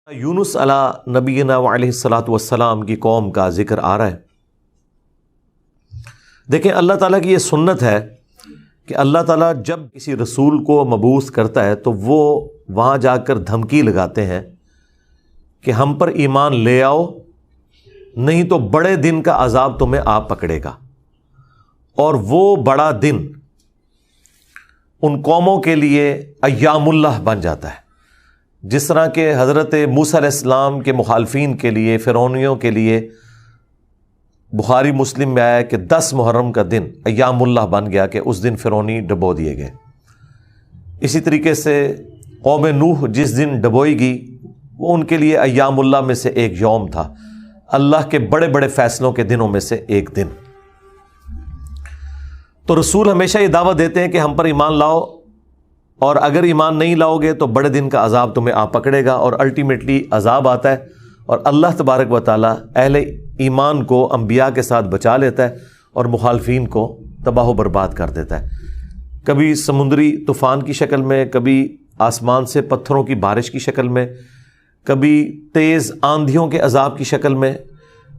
یونس علی نبینا علیہ الصلاۃ والسلام کی قوم کا ذکر آ رہا ہے۔ دیکھیں اللہ تعالیٰ کی یہ سنت ہے کہ اللہ تعالیٰ جب کسی رسول کو مبعوث کرتا ہے تو وہ وہاں جا کر دھمکی لگاتے ہیں کہ ہم پر ایمان لے آؤ، نہیں تو بڑے دن کا عذاب تمہیں آ پکڑے گا۔ اور وہ بڑا دن ان قوموں کے لیے ایام اللہ بن جاتا ہے، جس طرح کہ حضرت موسیٰ علیہ السلام کے مخالفین کے لیے، فرعونیوں کے لیے بخاری مسلم میں آیا کہ 10 محرم کا دن ایام اللہ بن گیا کہ اس دن فرعونی ڈبو دیے گئے۔ اسی طریقے سے قوم نوح جس دن ڈبوئی گئی وہ ان کے لیے ایام اللہ میں سے ایک یوم تھا، اللہ کے بڑے بڑے فیصلوں کے دنوں میں سے ایک دن۔ تو رسول ہمیشہ یہ دعوت دیتے ہیں کہ ہم پر ایمان لاؤ، اور اگر ایمان نہیں لاؤ گے تو بڑے دن کا عذاب تمہیں آ پکڑے گا، اور الٹیمیٹلی عذاب آتا ہے اور اللہ تبارک و تعالیٰ اہل ایمان کو انبیاء کے ساتھ بچا لیتا ہے اور مخالفین کو تباہ و برباد کر دیتا ہے، کبھی سمندری طوفان کی شکل میں، کبھی آسمان سے پتھروں کی بارش کی شکل میں، کبھی تیز آندھیوں کے عذاب کی شکل میں،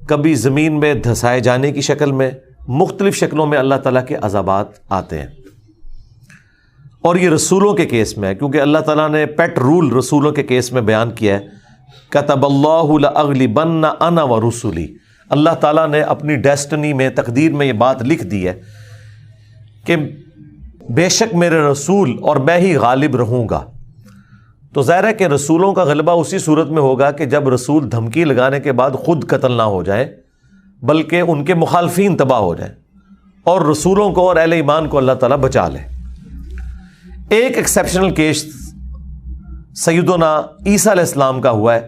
کبھی زمین میں دھسائے جانے کی شکل میں، مختلف شکلوں میں اللہ تعالیٰ کے عذابات آتے ہیں۔ اور یہ رسولوں کے کیس میں ہے، کیونکہ اللہ تعالیٰ نے پیٹ رول رسولوں کے کیس میں بیان کیا ہے، کتب اللہ لأغلبن انا ورسلی۔ اللہ تعالیٰ نے اپنی ڈیسٹنی میں، تقدیر میں یہ بات لکھ دی ہے کہ بے شک میرے رسول اور میں ہی غالب رہوں گا۔ تو ظاہر ہے کہ رسولوں کا غلبہ اسی صورت میں ہوگا کہ جب رسول دھمکی لگانے کے بعد خود قتل نہ ہو جائے، بلکہ ان کے مخالفین تباہ ہو جائیں اور رسولوں کو اور اہل ایمان کو اللہ تعالیٰ بچا لے۔ ایک ایکسیپشنل کیس سیدنا عیسیٰ علیہ السلام کا ہوا ہے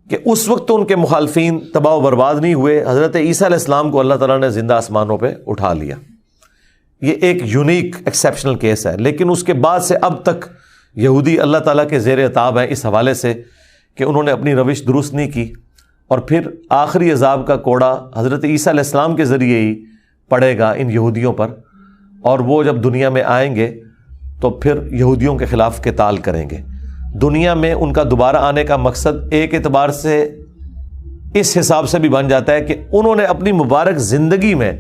کہ اس وقت تو ان کے مخالفین تباہ و برباد نہیں ہوئے، حضرت عیسیٰ علیہ السلام کو اللہ تعالیٰ نے زندہ آسمانوں پہ اٹھا لیا۔ یہ ایک یونیک ایکسیپشنل کیس ہے، لیکن اس کے بعد سے اب تک یہودی اللہ تعالیٰ کے زیر عتاب ہیں اس حوالے سے کہ انہوں نے اپنی روش درست نہیں کی، اور پھر آخری عذاب کا کوڑا حضرت عیسیٰ علیہ السلام کے ذریعے ہی پڑے گا ان یہودیوں پر، اور وہ جب دنیا میں آئیں گے تو پھر یہودیوں کے خلاف قتال کریں گے۔ دنیا میں ان کا دوبارہ آنے کا مقصد ایک اعتبار سے اس حساب سے بھی بن جاتا ہے کہ انہوں نے اپنی مبارک زندگی میں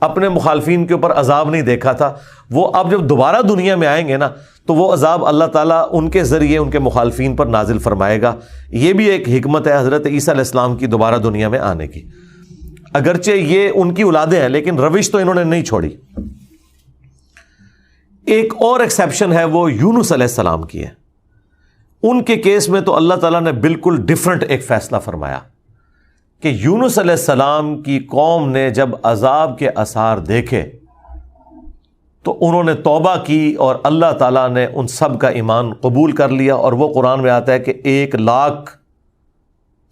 اپنے مخالفین کے اوپر عذاب نہیں دیکھا تھا، وہ اب جب دوبارہ دنیا میں آئیں گے نا تو وہ عذاب اللہ تعالیٰ ان کے ذریعے ان کے مخالفین پر نازل فرمائے گا۔ یہ بھی ایک حکمت ہے حضرت عیسیٰ علیہ السلام کی دوبارہ دنیا میں آنے کی، اگرچہ یہ ان کی اولادیں ہیں لیکن روش تو انہوں نے نہیں چھوڑی۔ ایک اور ایکسیپشن ہے وہ یونس علیہ السلام کی ہے۔ ان کے کیس میں تو اللہ تعالیٰ نے بالکل ڈیفرنٹ ایک فیصلہ فرمایا کہ یونس علیہ السلام کی قوم نے جب عذاب کے آثار دیکھے تو انہوں نے توبہ کی، اور اللہ تعالیٰ نے ان سب کا ایمان قبول کر لیا، اور وہ قرآن میں آتا ہے کہ 1,00,000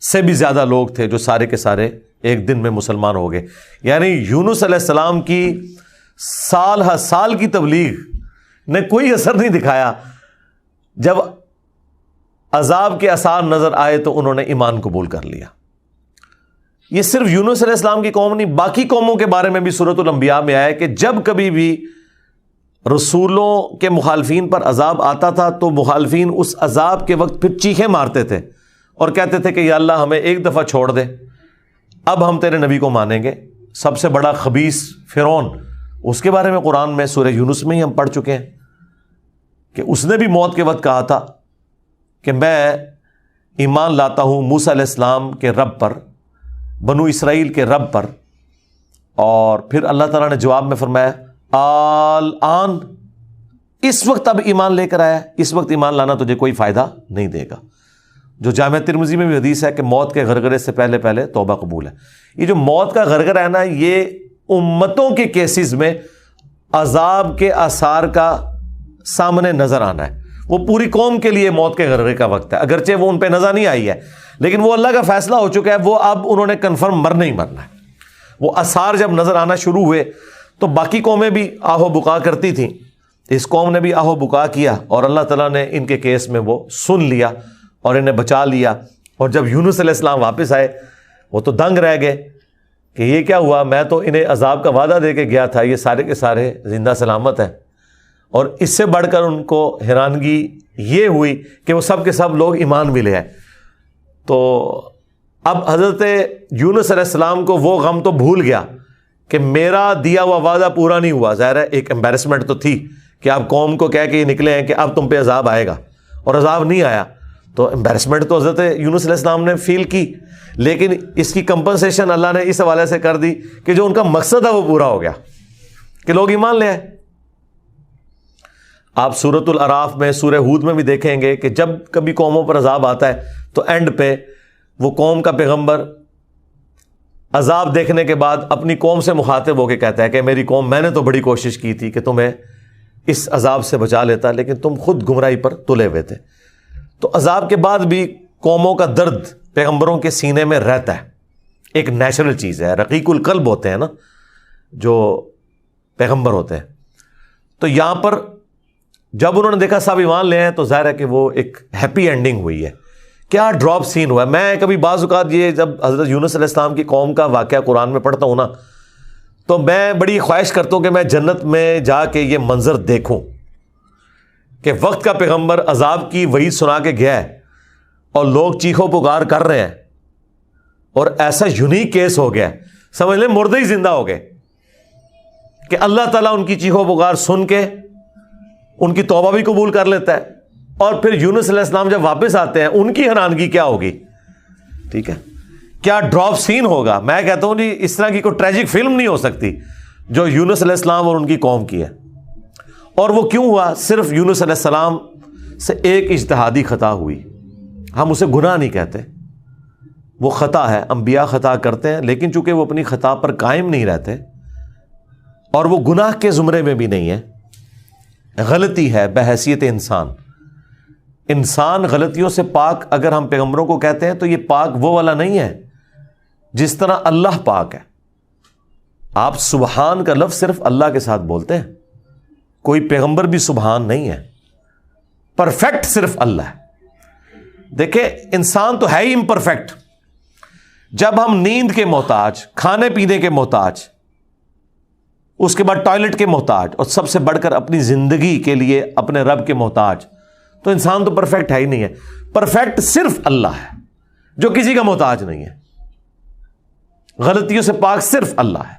سے بھی زیادہ لوگ تھے جو سارے کے سارے ایک دن میں مسلمان ہو گئے۔ یعنی یونس علیہ السلام کی سال ہر سال کی تبلیغ نے کوئی اثر نہیں دکھایا، جب عذاب کے آثار نظر آئے تو انہوں نے ایمان قبول کر لیا۔ یہ صرف یونس علیہ السلام کی قوم نہیں، باقی قوموں کے بارے میں بھی سورۃ الانبیاء میں آیا کہ جب کبھی بھی رسولوں کے مخالفین پر عذاب آتا تھا تو مخالفین اس عذاب کے وقت پھر چیخیں مارتے تھے اور کہتے تھے کہ یا اللہ ہمیں ایک دفعہ چھوڑ دے، اب ہم تیرے نبی کو مانیں گے۔ سب سے بڑا خبیث فرعون، اس کے بارے میں قرآن میں سورہ یونس میں ہی ہم پڑھ چکے ہیں کہ اس نے بھی موت کے وقت کہا تھا کہ میں ایمان لاتا ہوں موسیٰ علیہ السلام کے رب پر، بنو اسرائیل کے رب پر، اور پھر اللہ تعالیٰ نے جواب میں فرمایا آن، اس وقت اب ایمان لے کر آیا، اس وقت ایمان لانا تجھے کوئی فائدہ نہیں دے گا۔ جو جامع ترمذی میں بھی حدیث ہے کہ موت کے غرغرے سے پہلے پہلے توبہ قبول ہے۔ یہ جو موت کا غرغرہ ہے نا، یہ امتوں کے کیسز میں عذاب کے آثار کا سامنے نظر آنا ہے۔ وہ پوری قوم کے لیے موت کے غرغرے کا وقت ہے، اگرچہ وہ ان پہ نظر نہیں آئی ہے، لیکن وہ اللہ کا فیصلہ ہو چکا ہے، وہ اب انہوں نے کنفرم مرنا ہی مرنا ہے۔ وہ آثار جب نظر آنا شروع ہوئے تو باقی قومیں بھی آہو بکا کرتی تھیں، اس قوم نے بھی آہو بکا کیا، اور اللہ تعالیٰ نے ان کے کیس میں وہ سن لیا اور انہیں بچا لیا۔ اور جب یونس علیہ السلام واپس آئے وہ تو دنگ رہ گئے کہ یہ کیا ہوا، میں تو انہیں عذاب کا وعدہ دے کے گیا تھا، یہ سارے کے سارے زندہ سلامت ہیں۔ اور اس سے بڑھ کر ان کو حیرانگی یہ ہوئی کہ وہ سب کے سب لوگ ایمان بھی لے آئے۔ تو اب حضرت یونس علیہ السلام کو وہ غم تو بھول گیا کہ میرا دیا ہوا وعدہ پورا نہیں ہوا. ظاہر ہے ایک امبیرسمنٹ تو تھی کہ آپ قوم کو کہہ کے یہ نکلے ہیں کہ اب تم پہ عذاب آئے گا, اور عذاب نہیں آیا. تو امبیرسمنٹ تو حضرت یونس علیہ السلام نے فیل کی, لیکن اس کی کمپنسیشن اللہ نے اس حوالے سے کر دی کہ جو ان کا مقصد ہے وہ پورا ہو گیا کہ لوگ ایمان لے آئے. آپ سورۃ الاعراف میں, سورہ ہود میں بھی دیکھیں گے کہ جب کبھی قوموں پر عذاب آتا ہے تو اینڈ پہ وہ قوم کا پیغمبر عذاب دیکھنے کے بعد اپنی قوم سے مخاطب ہو کے کہتا ہے کہ میری قوم, میں نے تو بڑی کوشش کی تھی کہ تمہیں اس عذاب سے بچا لیتا, لیکن تم خود گمراہی پر تلے ہوئے تھے. تو عذاب کے بعد بھی قوموں کا درد پیغمبروں کے سینے میں رہتا ہے, ایک نیچرل چیز ہے. رقیق القلب ہوتے ہیں نا جو پیغمبر ہوتے ہیں. تو یہاں پر جب انہوں نے دیکھا سب ایمان لے ہیں تو ظاہر ہے کہ وہ ایک ہیپی اینڈنگ ہوئی ہے. کیا ڈراپ سین ہوا ہے. میں کبھی بعض اوقات یہ جب حضرت یونس علیہ السلام کی قوم کا واقعہ قرآن میں پڑھتا ہوں نا, تو میں بڑی خواہش کرتا ہوں کہ میں جنت میں جا کے یہ منظر دیکھوں کہ وقت کا پیغمبر عذاب کی وعید سنا کے گیا ہے اور لوگ چیخو پکار کر رہے ہیں, اور ایسا یونیک کیس ہو گیا, سمجھ لیں مردے ہی زندہ ہو گئے, کہ اللہ تعالیٰ ان کی چیخو پکار سن کے ان کی توبہ بھی قبول کر لیتا ہے. اور پھر یونس علیہ السلام جب واپس آتے ہیں ان کی حیرانگی کیا ہوگی. ٹھیک ہے, کیا ڈراپ سین ہوگا. میں کہتا ہوں جی اس طرح کی کوئی ٹریجک فلم نہیں ہو سکتی جو یونس علیہ السلام اور ان کی قوم کی ہے. اور وہ کیوں ہوا؟ صرف یونس علیہ السلام سے ایک اجتہادی خطا ہوئی. ہم اسے گناہ نہیں کہتے, وہ خطا ہے. انبیاء خطا کرتے ہیں, لیکن چونکہ وہ اپنی خطا پر قائم نہیں رہتے اور وہ گناہ کے زمرے میں بھی نہیں ہے, غلطی ہے بحیثیت انسان. انسان غلطیوں سے پاک اگر ہم پیغمبروں کو کہتے ہیں تو یہ پاک وہ والا نہیں ہے جس طرح اللہ پاک ہے. آپ سبحان کا لفظ صرف اللہ کے ساتھ بولتے ہیں, کوئی پیغمبر بھی سبحان نہیں ہے. پرفیکٹ صرف اللہ ہے. دیکھیں انسان تو ہے ہی امپرفیکٹ. جب ہم نیند کے محتاج, کھانے پینے کے محتاج, اس کے بعد ٹوائلٹ کے محتاج, اور سب سے بڑھ کر اپنی زندگی کے لیے اپنے رب کے محتاج, تو انسان تو پرفیکٹ ہے ہی نہیں ہے. پرفیکٹ صرف اللہ ہے جو کسی کا محتاج نہیں ہے. غلطیوں سے پاک صرف اللہ ہے,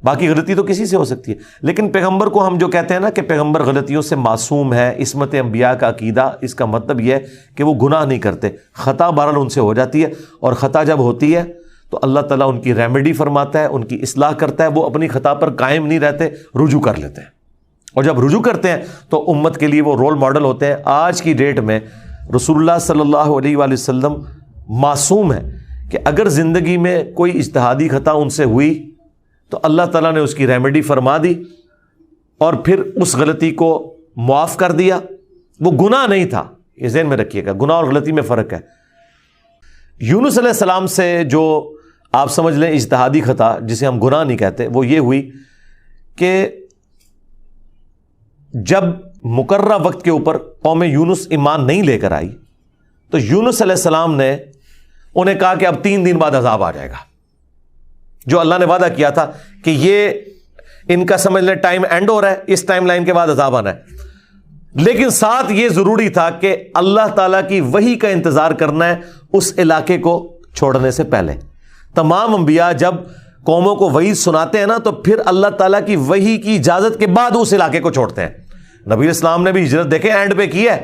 باقی غلطی تو کسی سے ہو سکتی ہے. لیکن پیغمبر کو ہم جو کہتے ہیں نا کہ پیغمبر غلطیوں سے معصوم ہے, عصمت انبیاء کا عقیدہ, اس کا مطلب یہ ہے کہ وہ گناہ نہیں کرتے. خطا بہرحال ان سے ہو جاتی ہے, اور خطا جب ہوتی ہے تو اللہ تعالیٰ ان کی ریمیڈی فرماتا ہے, ان کی اصلاح کرتا ہے. وہ اپنی خطا پر قائم نہیں رہتے, رجوع کر لیتے ہیں, اور جب رجوع کرتے ہیں تو امت کے لیے وہ رول ماڈل ہوتے ہیں. آج کی ڈیٹ میں رسول اللہ صلی اللہ علیہ وآلہ وسلم معصوم ہے کہ اگر زندگی میں کوئی اجتہادی خطا ان سے ہوئی تو اللہ تعالیٰ نے اس کی ریمیڈی فرما دی اور پھر اس غلطی کو معاف کر دیا. وہ گناہ نہیں تھا, یہ ذہن میں رکھیے گا, گناہ اور غلطی میں فرق ہے. یونس علیہ السلام سے جو آپ سمجھ لیں اجتہادی خطا, جسے ہم گناہ نہیں کہتے, وہ یہ ہوئی کہ جب مقررہ وقت کے اوپر قوم یونس ایمان نہیں لے کر آئی تو یونس علیہ السلام نے انہیں کہا کہ اب 3 دن بعد عذاب آ جائے گا, جو اللہ نے وعدہ کیا تھا کہ یہ ان کا سمجھ لیں ٹائم اینڈ ہو رہا ہے, اس ٹائم لائن کے بعد عذاب آنا ہے. لیکن ساتھ یہ ضروری تھا کہ اللہ تعالیٰ کی وحی کا انتظار کرنا ہے اس علاقے کو چھوڑنے سے پہلے. تمام انبیاء جب قوموں کو وحی سناتے ہیں نا تو پھر اللہ تعالیٰ کی وحی کی اجازت کے بعد اس علاقے کو چھوڑتے ہیں. نبی اسلام نے بھی ہجرت دیکھیں اینڈ پہ کی ہے,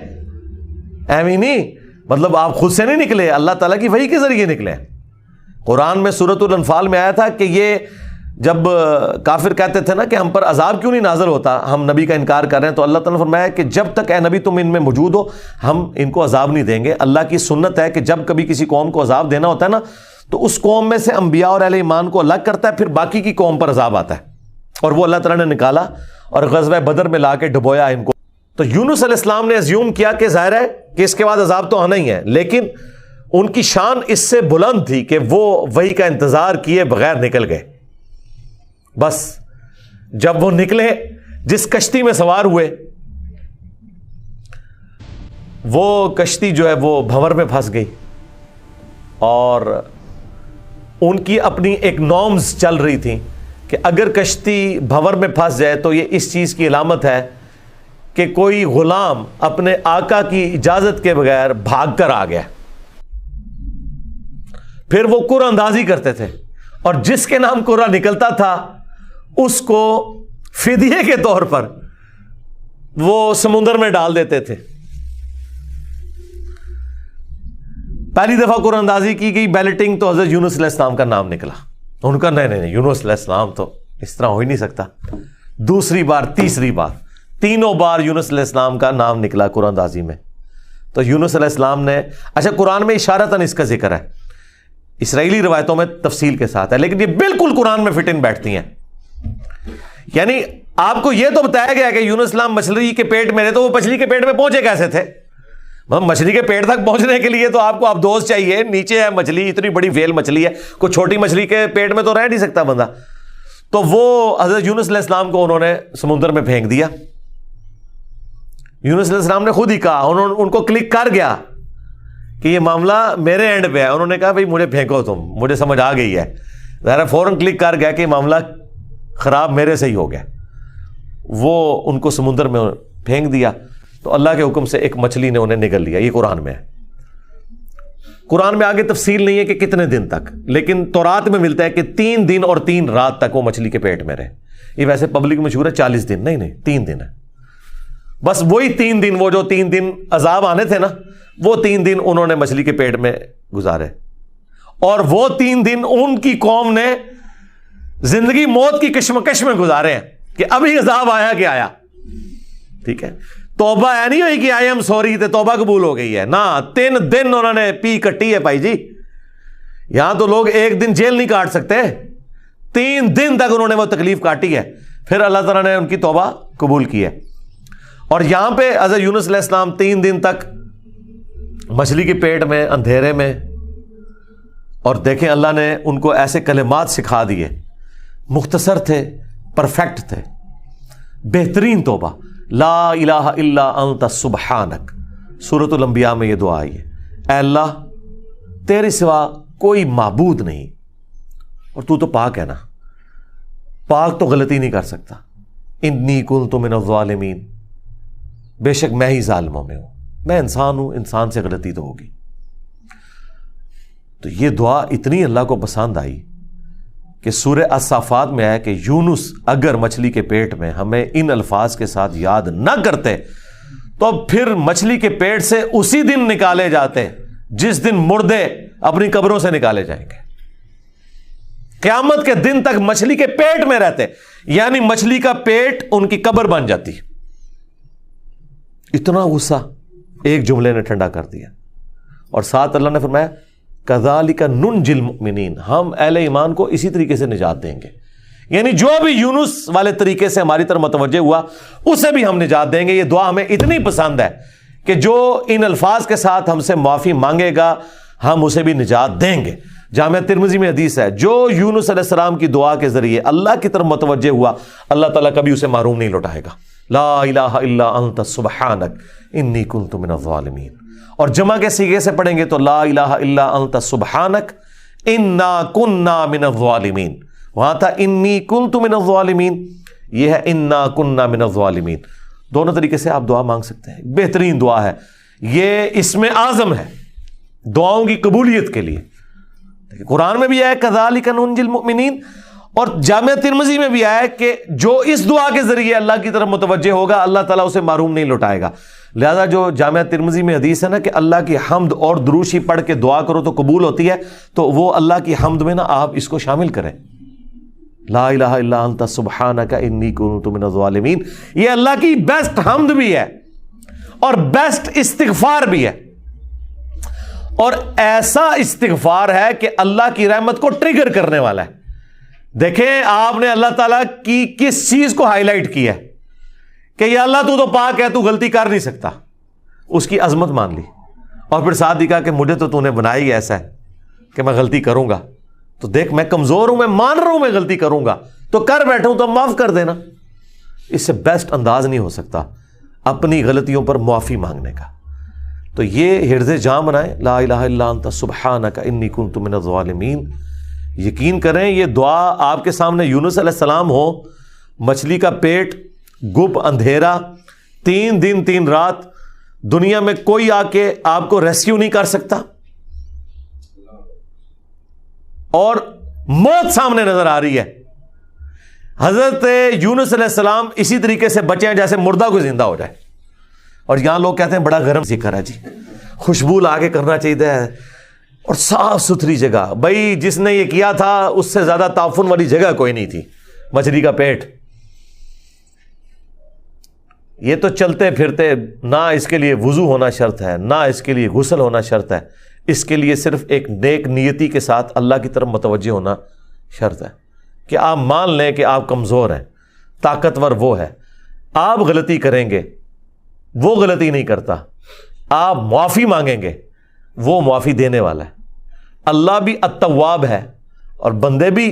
ایویں نہیں, مطلب آپ خود سے نہیں نکلے, اللہ تعالیٰ کی وحی کے ذریعے نکلے. قرآن میں سورۃ الانفال میں آیا تھا کہ یہ جب کافر کہتے تھے نا کہ ہم پر عذاب کیوں نہیں نازل ہوتا, ہم نبی کا انکار کر رہے ہیں, تو اللہ تعالیٰ نے فرمایا کہ جب تک اے نبی تم ان میں موجود ہو ہم ان کو عذاب نہیں دیں گے. اللہ کی سنت ہے کہ جب کبھی کسی قوم کو عذاب دینا ہوتا ہے نا تو اس قوم میں سے انبیاء اور اہل ایمان کو الگ کرتا ہے, پھر باقی کی قوم پر عذاب آتا ہے, اور وہ اللہ تعالیٰ نے نکالا اور غزوہ بدر میں لا کے ڈبویا ان کو. تو یونس علیہ السلام نے ازیوم کیا کہ ظاہر ہے کہ اس کے بعد عذاب تو آنا ہی ہے, لیکن ان کی شان اس سے بلند تھی کہ وہ وحی کا انتظار کیے بغیر نکل گئے. بس جب وہ نکلے, جس کشتی میں سوار ہوئے, وہ کشتی جو ہے وہ بھنور میں پھنس گئی, اور ان کی اپنی ایک نارمز چل رہی تھی کہ اگر کشتی بھنور میں پھنس جائے تو یہ اس چیز کی علامت ہے کہ کوئی غلام اپنے آقا کی اجازت کے بغیر بھاگ کر آ گیا. پھر وہ قرآن اندازی کرتے تھے، اور جس کے نام قرآن نکلتا تھا اس کو فدیے کے طور پر وہ سمندر میں ڈال دیتے تھے۔ پہلی دفعہ قرآن اندازی کی گئی، بیلٹنگ، تو حضرت یونس علیہ السلام کا نام نکلا۔ ان کا نہیں، یونس علیہ السلام تو اس طرح ہو ہی نہیں سکتا۔ دوسری بار، تیسری بار، تینوں بار یونس علیہ السلام کا نام نکلا قرآن اندازی میں۔ تو یونس علیہ السلام نے، اچھا قرآن میں اشارتاً اس کا ذکر ہے، اسرائیلی روایتوں میں تفصیل کے ساتھ ہے، لیکن یہ بالکل قرآن میں فٹ ان بیٹھتی ہیں۔ یعنی آپ کو یہ تو بتایا گیا کہ یونس السلام مچھلی کے پیٹ میں رہے، تو وہ مچھلی کے پیٹ میں پہنچے کیسے تھے؟ مچھلی کے پیٹ تک پہنچنے کے لیے تو آپ کو ابدوز چاہیے، نیچے ہے مچھلی، اتنی بڑی ویل مچھلی ہے، کوئی چھوٹی مچھلی کے پیٹ میں تو رہ نہیں سکتا بندہ۔ تو وہ حضرت یونس علیہ السلام کو انہوں نے سمندر میں پھینک دیا۔ یونس علیہ السلام نے خود ہی کہا، ان کو کلک کر گیا کہ یہ معاملہ میرے اینڈ پہ ہے۔ انہوں نے کہا بھائی مجھے پھینکو، تم، مجھے سمجھ آ گئی ہے، ظاہر فوراً کلک کر گیا کہ یہ معاملہ خراب میرے سے ہی ہو گیا۔ وہ ان کو سمندر میں پھینک دیا، تو اللہ کے حکم سے ایک مچھلی نے انہیں نگل لیا۔ یہ قرآن میں ہے، قرآن میں آگے تفصیل نہیں ہے کہ کتنے دن تک، لیکن تورات میں ملتا ہے کہ 3 دن اور 3 رات تک وہ مچھلی کے پیٹ میں رہے۔ یہ ویسے پبلک مشہور ہے 40 دن، نہیں 3 دن ہے، بس وہی 3 دن، وہ جو 3 دن عذاب آنے تھے نا، وہ 3 دن انہوں نے مچھلی کے پیٹ میں گزارے، اور وہ 3 دن ان کی قوم نے زندگی موت کی کشمکش میں گزارے ہیں کہ ابھی عذاب آیا کہ آیا۔ ٹھیک ہے، توبہ ہے نہیں ہوئی کہ آئی ایم سوری تے توبہ قبول ہو گئی ہے، نہ 3 دن انہوں نے پی کٹی ہے بھائی جی۔ یہاں تو لوگ 1 دن جیل نہیں کاٹ سکتے، 3 دن تک انہوں نے وہ تکلیف کاٹی ہے، پھر اللہ تعالیٰ نے ان کی توبہ قبول کی ہے۔ اور یہاں پہ حضرت یونس علیہ السلام 3 دن تک مچھلی کے پیٹ میں، اندھیرے میں، اور دیکھیں اللہ نے ان کو ایسے کلمات سکھا دیے، مختصر تھے، پرفیکٹ تھے، بہترین توبہ، لا الہ الا انت سبحانک۔ سورۃ الانبیاء میں یہ دعا آئی ہے، اے اللہ تیرے سوا کوئی معبود نہیں، اور تو پاک ہے نا، پاک تو غلطی نہیں کر سکتا، انی کنت من الظالمین، بے شک میں ہی ظالموں میں ہوں، میں انسان ہوں، انسان سے غلطی تو ہوگی۔ تو یہ دعا اتنی اللہ کو پسند آئی کہ سورہ الصافات میں ہے کہ یونس اگر مچھلی کے پیٹ میں ہمیں ان الفاظ کے ساتھ یاد نہ کرتے تو پھر مچھلی کے پیٹ سے اسی دن نکالے جاتے جس دن مردے اپنی قبروں سے نکالے جائیں گے، قیامت کے دن تک مچھلی کے پیٹ میں رہتے، یعنی مچھلی کا پیٹ ان کی قبر بن جاتی۔ اتنا غصہ ایک جملے نے ٹھنڈا کر دیا، اور ساتھ اللہ نے فرمایا کذالک ننجی المؤمنین، ہم اہل ایمان کو اسی طریقے سے نجات دیں گے، یعنی جو بھی یونس والے طریقے سے ہماری طرف متوجہ ہوا اسے بھی ہم نجات دیں گے۔ یہ دعا ہمیں اتنی پسند ہے کہ جو ان الفاظ کے ساتھ ہم سے معافی مانگے گا ہم اسے بھی نجات دیں گے۔ جامعہ ترمذی میں حدیث ہے، جو یونس علیہ السلام کی دعا کے ذریعے اللہ کی طرف متوجہ ہوا اللہ تعالیٰ کبھی اسے محروم نہیں لوٹائے گا۔ لا الہ الا انت سبحانک انی کنت من الظالمین، اور جمع کے صیغے سے پڑھیں گے تو لا الہ الا انت سبحانک انا کننا من الظالمین، وہاں تھا انی کنت من الظالمین، یہ ہے انا کننا من الظالمین۔ دونوں طریقے سے آپ دعا مانگ سکتے ہیں، بہترین دعا ہے یہ، اسم اعظم ہے دعاؤں کی قبولیت کے لیے۔ قرآن میں بھی آیا کذالک ننجی المؤمنین، اور جامعہ ترمذی میں بھی آیا کہ جو اس دعا کے ذریعے اللہ کی طرف متوجہ ہوگا اللہ تعالیٰ اسے محروم نہیں لوٹائے گا۔ لہذا جو جامعہ ترمذی میں حدیث ہے نا کہ اللہ کی حمد اور دروشی پڑھ کے دعا کرو تو قبول ہوتی ہے، تو وہ اللہ کی حمد میں نا آپ اس کو شامل کریں، لا الہ الا انت سبحانک انی کنت من الظالمین۔ یہ اللہ کی بیسٹ حمد بھی ہے اور بیسٹ استغفار بھی ہے، اور ایسا استغفار ہے کہ اللہ کی رحمت کو ٹریگر کرنے والا ہے۔ دیکھیں آپ نے اللہ تعالیٰ کی کس چیز کو ہائی لائٹ کی ہے کہ یا اللہ تو پاک ہے، تو غلطی کر نہیں سکتا، اس کی عظمت مان لی، اور پھر ساتھ ہی کہا کہ مجھے تو نے بنایا ہی ایسا ہے کہ میں غلطی کروں گا، تو دیکھ میں کمزور ہوں، میں مان رہا ہوں میں غلطی کروں گا، تو کر بیٹھوں تو معاف کر دینا۔ اس سے بیسٹ انداز نہیں ہو سکتا اپنی غلطیوں پر معافی مانگنے کا۔ تو یہ حرز جاں بنائیں، لا الہ الا انت سبحانک انی کنت من الظالمین۔ یقین کریں یہ دعا آپ کے سامنے یونس علیہ السلام ہو، مچھلی کا پیٹ، گپ اندھیرا، 3 دن 3 رات، دنیا میں کوئی آ کے آپ کو ریسکیو نہیں کر سکتا، اور موت سامنے نظر آ رہی ہے. حضرت یونس علیہ السلام اسی طریقے سے بچے ہیں جیسے مردہ کو زندہ ہو جائے. اور یہاں لوگ کہتے ہیں بڑا گرم ذکر ہے جی, خوشبو لا کے کرنا چاہیے اور صاف ستھری جگہ. بھائی جس نے یہ کیا تھا اس سے زیادہ تعفن والی جگہ کوئی نہیں تھی, مچھلی کا پیٹ. یہ تو چلتے پھرتے, نہ اس کے لیے وضو ہونا شرط ہے, نہ اس کے لیے غسل ہونا شرط ہے, اس کے لیے صرف ایک نیک نیتی کے ساتھ اللہ کی طرف متوجہ ہونا شرط ہے کہ آپ مان لیں کہ آپ کمزور ہیں, طاقتور وہ ہے, آپ غلطی کریں گے وہ غلطی نہیں کرتا, آپ معافی مانگیں گے وہ معافی دینے والا ہے. اللہ بھی التواب ہے اور بندے بھی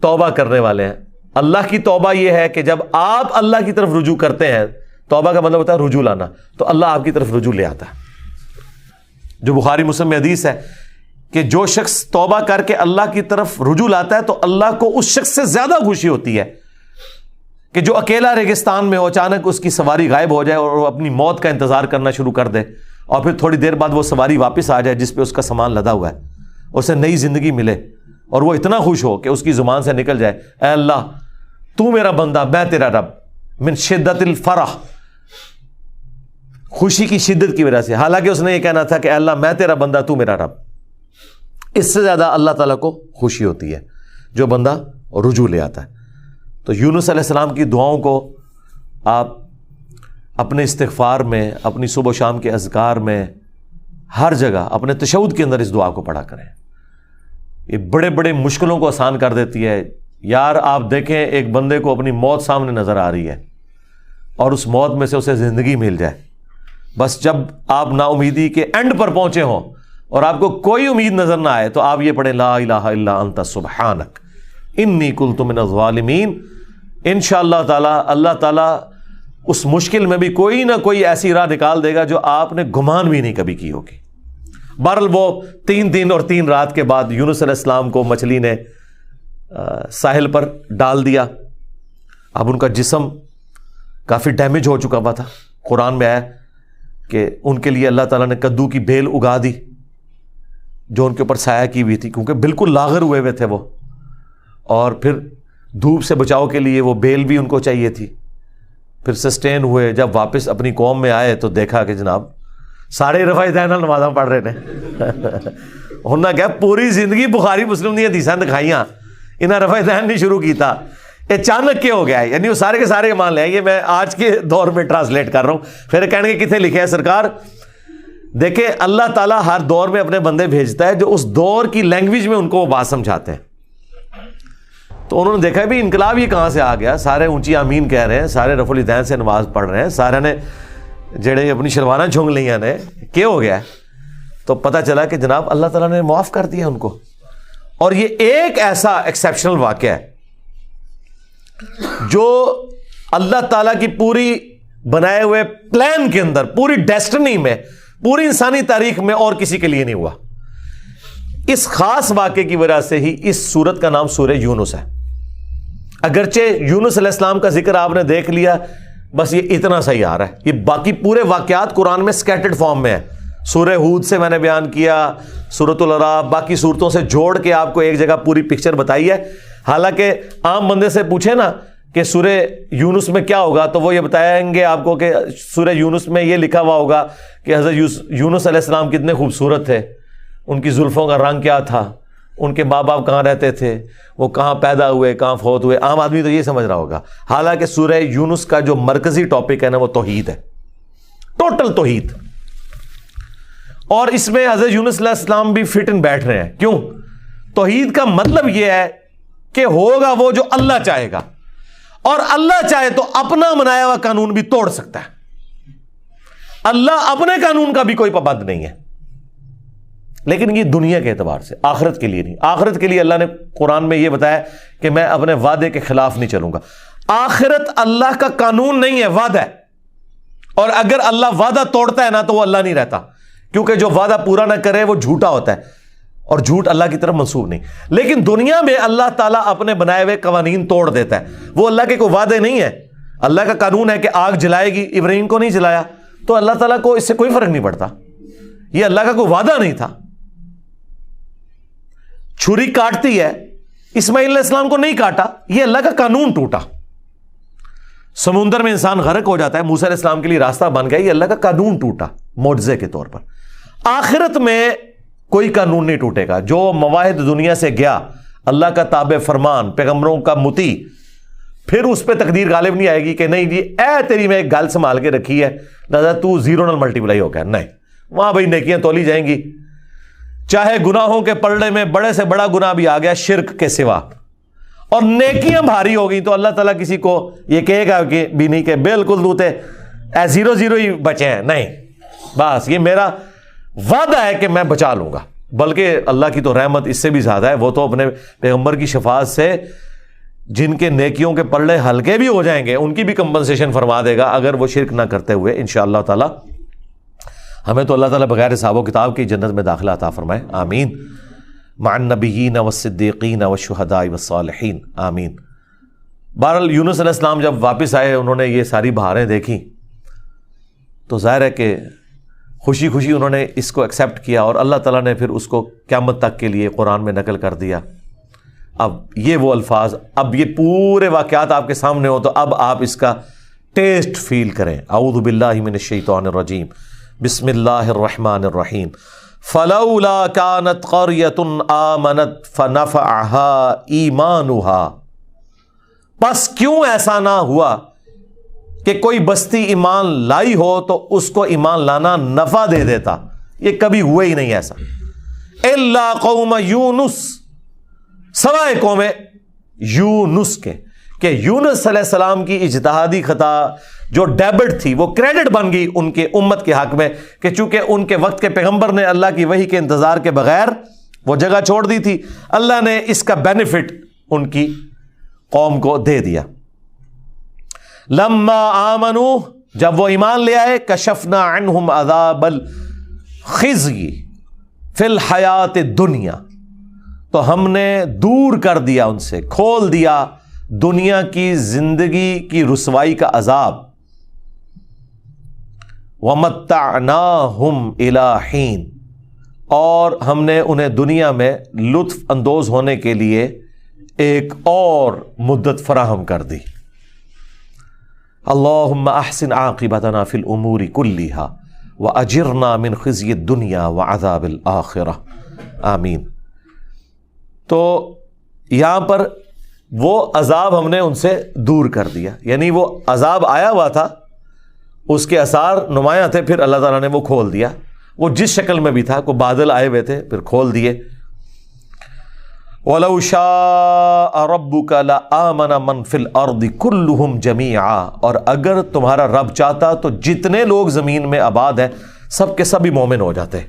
توبہ کرنے والے ہیں. اللہ کی توبہ یہ ہے کہ جب آپ اللہ کی طرف رجوع کرتے ہیں, توبہ کا مطلب ہوتا ہے رجوع لانا, تو اللہ آپ کی طرف رجوع لے آتا ہے. جو بخاری مسلم میں حدیث ہے کہ جو شخص توبہ کر کے اللہ کی طرف رجوع لاتا ہے تو اللہ کو اس شخص سے زیادہ خوشی ہوتی ہے کہ جو اکیلا ریگستان میں ہو, اچانک اس کی سواری غائب ہو جائے اور وہ اپنی موت کا انتظار کرنا شروع کر دے, اور پھر تھوڑی دیر بعد وہ سواری واپس آ جائے جس پہ اس کا سامان لدا ہوا ہے, اسے نئی زندگی ملے اور وہ اتنا خوش ہو کہ اس کی زبان سے نکل جائے اے اللہ تو میرا بندہ میں تیرا رب, من شدت الفرح, خوشی کی شدت کی وجہ سے. حالانکہ اس نے یہ کہنا تھا کہ اے اللہ میں تیرا بندہ تو میرا رب. اس سے زیادہ اللہ تعالیٰ کو خوشی ہوتی ہے جو بندہ رجوع لے آتا ہے. تو یونس علیہ السلام کی دعاؤں کو آپ اپنے استغفار میں, اپنی صبح و شام کے اذکار میں, ہر جگہ اپنے تشہد کے اندر اس دعا کو پڑھا کریں. یہ بڑے بڑے مشکلوں کو آسان کر دیتی ہے. یار آپ دیکھیں ایک بندے کو اپنی موت سامنے نظر آ رہی ہے اور اس موت میں سے اسے زندگی مل جائے, بس جب آپ نا امیدی کے اینڈ پر پہنچے ہوں اور آپ کو کوئی امید نظر نہ آئے تو آپ یہ پڑھیں لا الہ الا انت سبحانک انی کنت من الظالمین. انشاءاللہ تعالی اللہ تعالیٰ اس مشکل میں بھی کوئی نہ کوئی ایسی راہ نکال دے گا جو آپ نے گمان بھی نہیں کبھی کی ہوگی. بہرحال وہ 3 دن اور 3 رات کے بعد یونس علیہ السلام کو مچھلی نے ساحل پر ڈال دیا. اب ان کا جسم کافی ڈیمیج ہو چکا ہوا تھا. قرآن میں آیا کہ ان کے لیے اللہ تعالیٰ نے کدو کی بیل اگا دی جو ان کے اوپر سایہ کی ہوئی تھی, کیونکہ بالکل لاغر ہوئے ہوئے تھے وہ, اور پھر دھوپ سے بچاؤ کے لیے وہ بیل بھی ان کو چاہیے تھی. پھر سسٹین ہوئے, جب واپس اپنی قوم میں آئے تو دیکھا کہ جناب سارے رفع دین نمازاں پڑھ رہے ہیں. انہوں نے کہا پوری زندگی بخاری مسلم دی حدیثاں دکھائیاں, انہیں رفع دین نہیں شروع کیتا, اچانک کیا ہو گیا ہے. یعنی وہ سارے کے سارے مان لیں. یہ میں آج کے دور میں ٹرانسلیٹ کر رہا ہوں. پھر کہنے کے کتنے لکھے ہیں سرکار, دیکھیں اللہ تعالیٰ ہر دور میں اپنے بندے بھیجتا ہے جو اس دور کی لینگویج میں ان کو وہ بات سمجھاتے ہیں. تو انہوں نے دیکھا بھی انقلاب یہ کہاں سے آ گیا, سارے اونچی آمین کہہ رہے ہیں, سارے رفع الیدین سے نماز پڑھ رہے ہیں, سارے نے جڑے اپنی شلواریں چھونگ لیاں نے, کیا ہو گیا ہے. تو پتہ چلا کہ جناب اللہ تعالیٰ نے معاف کر دیا ان کو. اور یہ ایک ایسا ایکسیپشنل واقعہ ہے جو اللہ تعالیٰ کی پوری بنائے ہوئے پلان کے اندر, پوری ڈیسٹنی میں, پوری انسانی تاریخ میں اور کسی کے لیے نہیں ہوا. اس خاص واقعے کی وجہ سے ہی اس سورت کا نام سورہ یونس ہے. اگرچہ یونس علیہ السلام کا ذکر آپ نے دیکھ لیا, بس یہ اتنا صحیح آ رہا ہے. یہ باقی پورے واقعات قرآن میں سکیٹرڈ فارم میں ہے. سورہ ہود سے میں نے بیان کیا, سورۃ الاعراف, باقی صورتوں سے جوڑ کے آپ کو ایک جگہ پوری پکچر بتائی ہے. حالانکہ عام بندے سے پوچھے نا کہ سورہ یونس میں کیا ہوگا تو وہ یہ بتائیں گے آپ کو کہ سورہ یونس میں یہ لکھا ہوا ہوگا کہ حضرت یونس علیہ السلام کتنے خوبصورت تھے, ان کی زلفوں کا رنگ کیا تھا, ان کے ماں باپ کہاں رہتے تھے, وہ کہاں پیدا ہوئے, کہاں فوت ہوئے. عام آدمی تو یہ سمجھ رہا ہوگا. حالانکہ سورہ یونس کا جو مرکزی ٹاپک ہے نا وہ توحید ہے, ٹوٹل توحید. اور اس میں حضرت یونس علیہ السلام بھی فٹ ان بیٹھ رہے ہیں. کیوں؟ توحید کا مطلب یہ ہے کہ ہوگا وہ جو اللہ چاہے گا, اور اللہ چاہے تو اپنا بنایا ہوا قانون بھی توڑ سکتا ہے. اللہ اپنے قانون کا بھی کوئی پابند نہیں ہے. لیکن یہ دنیا کے اعتبار سے, آخرت کے لیے نہیں. آخرت کے لیے اللہ نے قرآن میں یہ بتایا کہ میں اپنے وعدے کے خلاف نہیں چلوں گا. آخرت اللہ کا قانون نہیں ہے, وعدہ ہے. اور اگر اللہ وعدہ توڑتا ہے نا تو وہ اللہ نہیں رہتا, کیونکہ جو وعدہ پورا نہ کرے وہ جھوٹا ہوتا ہے, اور جھوٹ اللہ کی طرف منسوب نہیں. لیکن دنیا میں اللہ تعالیٰ اپنے بنائے ہوئے قوانین توڑ دیتا ہے. وہ اللہ کے کوئی وعدے نہیں ہے. اللہ کا قانون ہے کہ آگ جلائے گی, ابراہیم کو نہیں جلایا, تو اللہ تعالیٰ کو اس سے کوئی فرق نہیں پڑتا. یہ اللہ کا کوئی وعدہ نہیں تھا. چھری کاٹتی ہے، اسماعیل علیہ السلام کو نہیں کاٹا، یہ اللہ کا قانون ٹوٹا۔ سمندر میں انسان غرق ہو جاتا ہے، موسیٰ علیہ السلام کے لیے راستہ بن گیا، یہ اللہ کا قانون ٹوٹا معجزے کے طور پر۔ آخرت میں کوئی قانون نہیں ٹوٹے گا۔ جو مواہد دنیا سے گیا، اللہ کا تابع فرمان، پیغمبروں کا مطیع، پھر اس پہ تقدیر غالب نہیں آئے گی کہ نہیں جی اے تیری میں ایک گل سنبھال کے رکھی ہے لہذا تو زیرو نل ملٹیپلائی ہو گیا، نہیں، وہاں بھائی نیکیاں تولی جائیں گی، چاہے گناہوں کے پلڑے میں بڑے سے بڑا گناہ بھی آ گیا شرک کے سوا اور نیکیاں بھاری ہو گئی تو اللہ تعالیٰ کسی کو یہ کہے گا کہ بھی نہیں کہ بالکل دوتے اے زیرو زیرو ہی بچے ہیں، نہیں، بس یہ میرا وعدہ ہے کہ میں بچا لوں گا۔ بلکہ اللہ کی تو رحمت اس سے بھی زیادہ ہے، وہ تو اپنے پیغمبر کی شفاعت سے جن کے نیکیوں کے پلڑے ہلکے بھی ہو جائیں گے ان کی بھی کمپنسیشن فرما دے گا اگر وہ شرک نہ کرتے ہوئے، انشاءاللہ تعالی۔ ہمیں تو اللہ تعالیٰ بغیر حساب و کتاب کی جنت میں داخلہ عطا فرمائے، آمین، مع النبیین والصدیقین والشہداء والصالحین، آمین۔ بہرحال یونس علیہ السلام جب واپس آئے، انہوں نے یہ ساری بہاریں دیکھیں تو ظاہر ہے کہ خوشی خوشی انہوں نے اس کو ایکسیپٹ کیا اور اللہ تعالیٰ نے پھر اس کو قیامت تک کے لیے قرآن میں نقل کر دیا۔ اب یہ وہ الفاظ، اب یہ پورے واقعات آپ کے سامنے ہو تو اب آپ اس کا ٹیسٹ فیل کریں۔ اعوذ باللہ من الشیطان الرجیم، بسم اللہ الرحمن الرحیم، فلولا كانت قریۃ آمنت فنفعها ایمانها، پس کیوں ایسا نہ ہوا کہ کوئی بستی ایمان لائی ہو تو اس کو ایمان لانا نفع دے دیتا، یہ کبھی ہوا ہی نہیں ایسا۔ الا قوم یونس، سوائے قوم یونس کے، کہ یونس علیہ السلام کی اجتہادی خطا جو ڈیبٹ تھی وہ کریڈٹ بن گئی ان کے امت کے حق میں، کہ چونکہ ان کے وقت کے پیغمبر نے اللہ کی وحی کے انتظار کے بغیر وہ جگہ چھوڑ دی تھی، اللہ نے اس کا بینیفٹ ان کی قوم کو دے دیا۔ لما آمنوا، جب وہ ایمان لے آئے، کشفنا عنہم عذاب الخزی فی الحیات الدنیا، تو ہم نے دور کر دیا ان سے، کھول دیا دنیا کی زندگی کی رسوائی کا عذاب۔ وَمَتَّعْنَاهُمْ إِلَىٰ حِينٍ، اور ہم نے انہیں دنیا میں لطف اندوز ہونے کے لیے ایک اور مدت فراہم کر دی۔ اللہم احسن عاقبتنا فی الامور کلیہا واجرنا من خزی الدنیا وعذاب الآخرہ، آمین۔ تو یہاں پر وہ عذاب ہم نے ان سے دور کر دیا، یعنی وہ عذاب آیا ہوا تھا، اس کے آثار نمایاں تھے، پھر اللہ تعالیٰ نے وہ کھول دیا، وہ جس شکل میں بھی تھا، کوئی بادل آئے ہوئے تھے پھر کھول دیے۔ وَلَوْ شَاءَ رَبُّكَ لَآمَنَ مَنْ فِي الْأَرْضِ كُلُّهُمْ جَمِيعًا، اور اگر تمہارا رب چاہتا تو جتنے لوگ زمین میں آباد ہیں سب کے سب ہی مومن ہو جاتے۔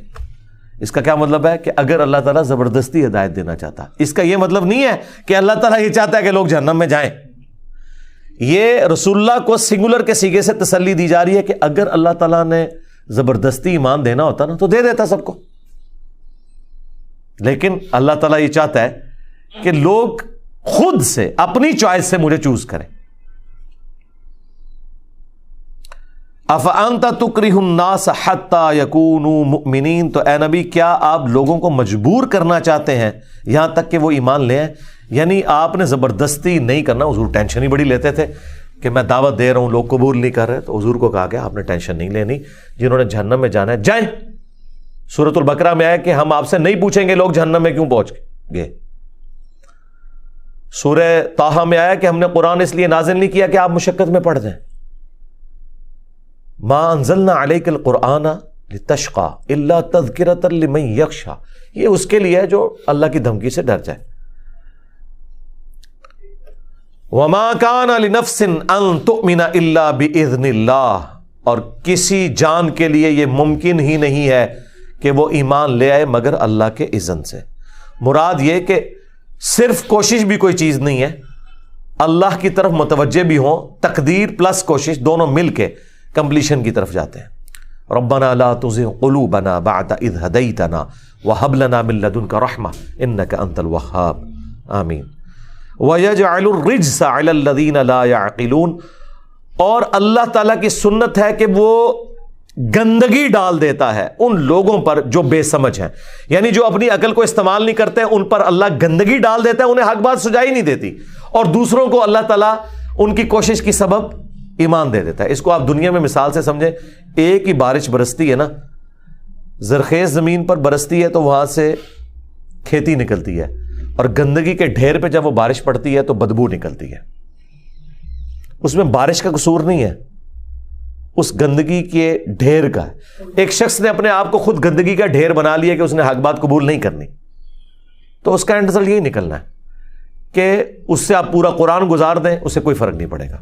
اس کا کیا مطلب ہے کہ اگر اللہ تعالیٰ زبردستی ہدایت دینا چاہتا، اس کا یہ مطلب نہیں ہے کہ اللہ تعالیٰ یہ چاہتا ہے کہ لوگ جہنم میں جائیں، یہ رسول اللہ کو سنگولر کے سیغے سے تسلی دی جا رہی ہے کہ اگر اللہ تعالیٰ نے زبردستی ایمان دینا ہوتا نا تو دے دیتا سب کو، لیکن اللہ تعالیٰ یہ چاہتا ہے کہ لوگ خود سے اپنی چوائس سے مجھے چوز کریں۔ افانت تکرہ الناس حتی یکونوا مؤمنین، تو اے نبی کیا آپ لوگوں کو مجبور کرنا چاہتے ہیں یہاں تک کہ وہ ایمان لیں؟ یعنی آپ نے زبردستی نہیں کرنا۔ حضور ٹینشن ہی بڑی لیتے تھے کہ میں دعوت دے رہا ہوں لوگ قبول نہیں کر رہے، تو حضور کو کہا گیا آپ نے ٹینشن نہیں لینی، جنہوں نے جہنم میں جانا ہے جائیں۔ سورۃ البقرہ میں آیا کہ ہم آپ سے نہیں پوچھیں گے لوگ جہنم میں کیوں پہنچ گئے۔ سورہ طٰہٰ میں آیا کہ ہم نے قرآن اس لیے نازل نہیں کیا کہ آپ مشقت میں پڑ جائیں۔ ما انزلنا علیک القرآن لتشقى الا تذکرۃ لمن یخشی، یہ اس کے لیے ہے جو اللہ کی دھمکی سے ڈر جائے۔ وما کان لنفس ان تؤمن الا باذن اللہ، اور کسی جان کے لیے یہ ممکن ہی نہیں ہے کہ وہ ایمان لے آئے مگر اللہ کے اذن سے۔ مراد یہ کہ صرف کوشش بھی کوئی چیز نہیں ہے، اللہ کی طرف متوجہ بھی ہوں، تقدیر پلس کوشش دونوں مل کے کمپلیشن کی طرف جاتے ہیں۔ ربنا لا تزغ قلوبنا بعد اذ ہدیتنا وہب لنا من لدنک رحمہ انک انت الوہاب، آمین۔ وَيَجْعَلُ الرِّجْسَ عَلَى الَّذِينَ لَا يَعْقِلُونَ، اور اللہ تعالیٰ کی سنت ہے کہ وہ گندگی ڈال دیتا ہے ان لوگوں پر جو بے سمجھ ہیں، یعنی جو اپنی عقل کو استعمال نہیں کرتے ان پر اللہ گندگی ڈال دیتا ہے، انہیں حق بات سجائی نہیں دیتی، اور دوسروں کو اللہ تعالیٰ ان کی کوشش کی سبب ایمان دے دیتا ہے۔ اس کو آپ دنیا میں مثال سے سمجھیں، ایک ہی بارش برستی ہے نا، زرخیز زمین پر برستی ہے تو وہاں سے کھیتی نکلتی ہے، اور گندگی کے ڈھیر پہ جب وہ بارش پڑتی ہے تو بدبو نکلتی ہے۔ اس میں بارش کا قصور نہیں ہے، اس گندگی کے ڈھیر کا ہے۔ ایک شخص نے اپنے آپ کو خود گندگی کا ڈھیر بنا لیا کہ اس نے حق بات قبول نہیں کرنی، تو اس کا اینڈ رزلٹ یہی نکلنا ہے کہ اس سے آپ پورا قرآن گزار دیں، اسے کوئی فرق نہیں پڑے گا۔